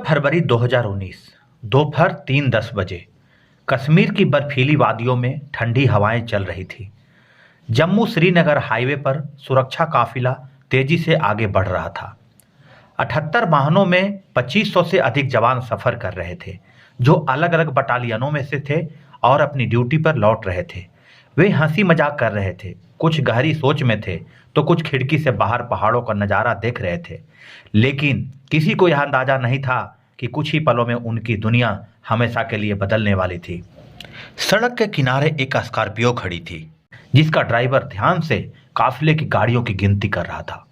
फरवरी 2019 दोपहर 3:10 कश्मीर की बर्फीली वादियों में ठंडी हवाएं चल रही थी। जम्मू श्रीनगर हाईवे पर सुरक्षा काफिला तेजी से आगे बढ़ रहा था। 78 वाहनों में 2500 से अधिक जवान सफर कर रहे थे, जो अलग अलग बटालियनों में से थे और अपनी ड्यूटी पर लौट रहे थे। वे हंसी मजाक कर रहे थे, कुछ गहरी सोच में थे तो कुछ खिड़की से बाहर पहाड़ों का नजारा देख रहे थे। लेकिन किसी को यह अंदाजा नहीं था कि कुछ ही पलों में उनकी दुनिया हमेशा के लिए बदलने वाली थी। सड़क के किनारे एक स्कॉर्पियो खड़ी थी, जिसका ड्राइवर ध्यान से काफिले की गाड़ियों की गिनती कर रहा था।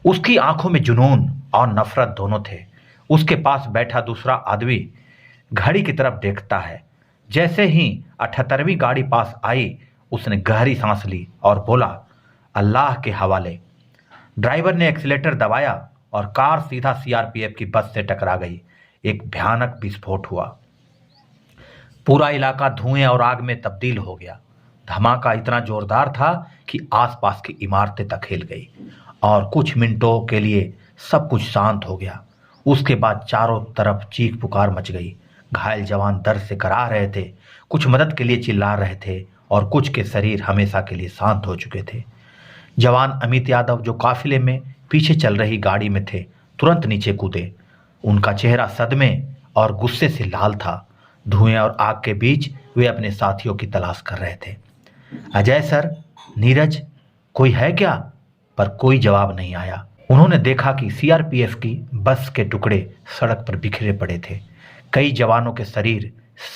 उसकी आंखों में जुनून और नफरत दोनों थे। उसके पास बैठा दूसरा आदमी घड़ी की तरफ देखता है। जैसे ही 78वीं गाड़ी पास आई, उसने गहरी सांस ली और बोला, अल्लाह के हवाले। ड्राइवर ने एक्सीलेटर दबाया और कार सीधा सीआरपीएफ की बस से टकरा गई। एक भयानक विस्फोट हुआ। पूरा इलाका धुएं और आग में तब्दील हो गया। धमाका इतना जोरदार था कि आसपास की इमारतें तक हिल गई और कुछ मिनटों के लिए सब कुछ शांत हो गया। उसके बाद चारों तरफ चीख पुकार मच गई। घायल जवान दर्द से कराह रहे थे, कुछ मदद के लिए चिल्ला रहे थे और कुछ के शरीर हमेशा के लिए शांत हो चुके थे। जवान अमित यादव, जो काफिले में पीछे चल रही गाड़ी में थे, तुरंत नीचे कूदे। उनका चेहरा सदमे और गुस्से से लाल था। धुएं और आग के बीच वे अपने साथियों की तलाश कर रहे थे। अजय सर, नीरज, कोई है क्या? पर कोई जवाब नहीं आया। उन्होंने देखा कि सीआरपीएफ की बस के टुकड़े सड़क पर बिखरे पड़े थे। कई जवानों के शरीर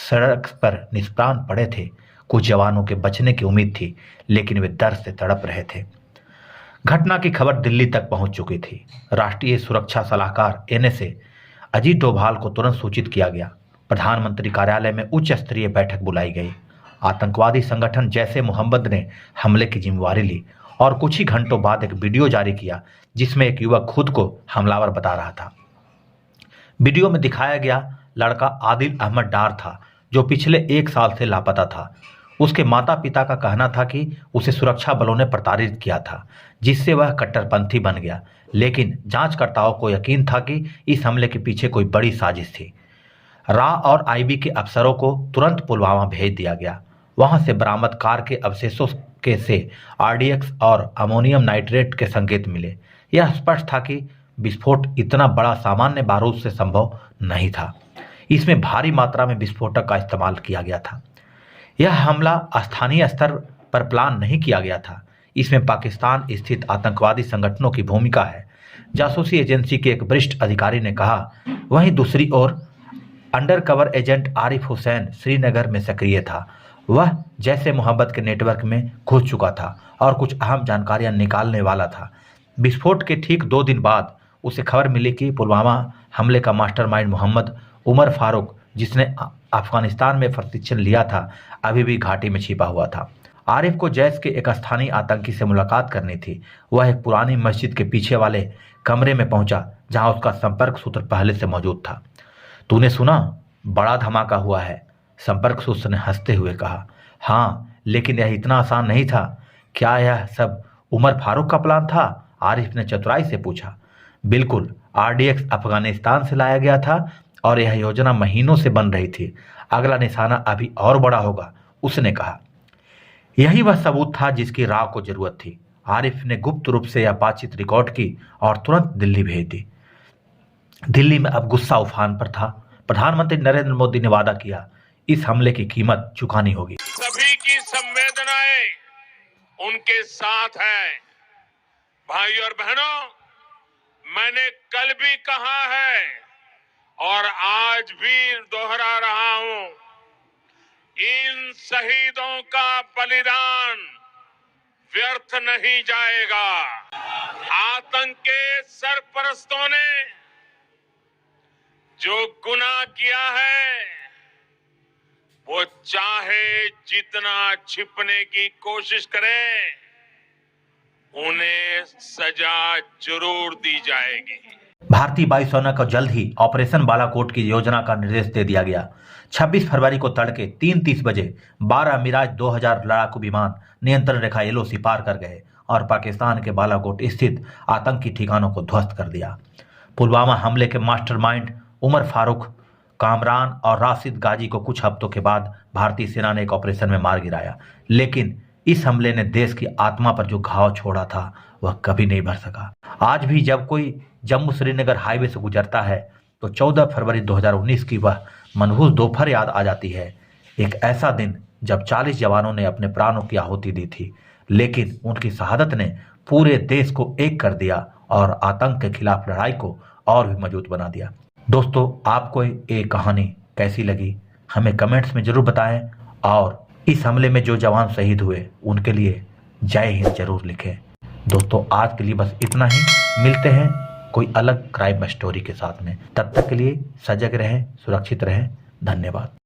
सड़क पर निष्प्राण पड़े थे। कुछ जवानों के बचने की उम्मीद थी, लेकिन वे दर्द से तड़प रहे थे। घटना की खबर दिल्ली तक पहुंच चुकी थी। राष्ट्रीय सुरक्षा सलाहकार एनएसए अजीत डोभाल को तुरंत सूचित किया गया। प्रधानमंत्री कार्यालय में उच्च स्तरीय बैठक बुलाई गई। आतंकवादी संगठन जैश ए मोहम्मद ने हमले की जिम्मेवारी ली और कुछ ही घंटों बाद एक वीडियो जारी किया, जिसमें एक युवक खुद को हमलावर बता रहा था। वीडियो में दिखाया गया लड़का आदिल अहमद डार था, जो पिछले 1 साल से लापता था। उसके माता पिता का कहना था कि उसे सुरक्षा बलों ने प्रताड़ित किया था, जिससे वह कट्टरपंथी बन गया। लेकिन जांचकर्ताओं को यकीन था कि इस हमले के पीछे कोई बड़ी साजिश थी। रा और आईबी के अफसरों को तुरंत पुलवामा भेज दिया गया। वहां से बरामद कार के अवशेषों के से आरडीएक्स और अमोनियम नाइट्रेट के संकेत मिले। यह स्पष्ट था कि विस्फोट इतना बड़ा सामान्य बारूद से संभव नहीं था। इसमें भारी मात्रा में विस्फोटक का इस्तेमाल किया गया था। यह हमला स्थानीय स्तर पर प्लान नहीं किया गया था। इसमें पाकिस्तान स्थित आतंकवादी संगठनों की भूमिका है, जासूसी एजेंसी के एक वरिष्ठ अधिकारी ने कहा। वहीं दूसरी ओर अंडरकवर एजेंट आरिफ हुसैन श्रीनगर में सक्रिय था। वह जैश ए मोहम्मद के नेटवर्क में घुस चुका था और कुछ अहम जानकारियां निकालने वाला था। विस्फोट के ठीक 2 दिन बाद उसे खबर मिली कि पुलवामा हमले का मास्टरमाइंड मोहम्मद उमर फारूक, जिसने अफगानिस्तान में प्रशिक्षण लिया था, अभी भी घाटी में छिपा हुआ था। आरिफ को जैश के एक स्थानीय आतंकी से मुलाकात करनी थी। वह एक पुरानी मस्जिद के पीछे वाले कमरे में पहुंचा, जहां उसका संपर्क सूत्र पहले से मौजूद था। तूने सुना, बड़ा धमाका हुआ है, संपर्क सूत्र ने हंसते हुए कहा। हाँ, लेकिन यह इतना आसान नहीं था। क्या यह सब उमर फारूक का प्लान था? आरिफ ने चतुराई से पूछा। बिल्कुल, आरडीएक्स अफगानिस्तान से लाया गया था और यह योजना महीनों से बन रही थी। अगला निशाना अभी और बड़ा होगा, उसने कहा। यही वह सबूत था जिसकी राह को जरूरत थी। आरिफ ने गुप्त रूप से यह बातचीत रिकॉर्ड की और तुरंत दिल्ली भेज दी। दिल्ली में अब गुस्सा उफान पर था। प्रधानमंत्री नरेंद्र मोदी ने वादा किया, इस हमले की कीमत चुकानी होगी। सभी की संवेदनाएं उनके साथ है। भाई और बहनों, मैंने कल भी कहा है और आज भी दोहरा रहा हूं, इन शहीदों का बलिदान व्यर्थ नहीं जाएगा। आतंक के सरपरस्तों ने जो गुनाह किया है, वो चाहे जितना छिपने की कोशिश करें, उन्हें सजा जरूर दी जाएगी। भारतीय वायुसेना को जल्द ही ऑपरेशन बालाकोट की योजना का निर्देश दे दिया गया। 26 फरवरी को तड़के 3:30 बजे 12 मिराज 2000 लड़ाकू विमान नियंत्रण रेखा एलओसी पार कर गए और पाकिस्तान के बालाकोट स्थित आतंकी ठिकानों को ध्वस्त कर दिया। पुलवामा हमले के मास्टरमाइंड उमर फारूक, कामरान और राशिद गाजी को कुछ हफ्तों के बाद भारतीय सेना ने एक ऑपरेशन में मार गिराया, लेकिन इस हमले ने देश की आत्मा पर जो घाव छोड़ा था वह कभी नहीं भर सका। आज भी जब कोई जम्मू श्रीनगर हाईवे से गुजरता है तो 14 फरवरी 2019 की वह मनहूस दोपहर याद आ जाती है। एक ऐसा दिन जब 40 जवानों ने अपने प्राणों की आहुति दी थी, लेकिन उनकी शहादत ने पूरे देश को एक कर दिया और आतंक के खिलाफ लड़ाई को और भी मजबूत बना दिया। दोस्तों, आपको ये कहानी कैसी लगी हमें कमेंट्स में जरूर बताएं और इस हमले में जो जवान शहीद हुए उनके लिए जय हिंद जरूर लिखें। दोस्तों, आज के लिए बस इतना ही। मिलते हैं कोई अलग क्राइम स्टोरी के साथ में। तब तक के लिए सजग रहें, सुरक्षित रहें। धन्यवाद।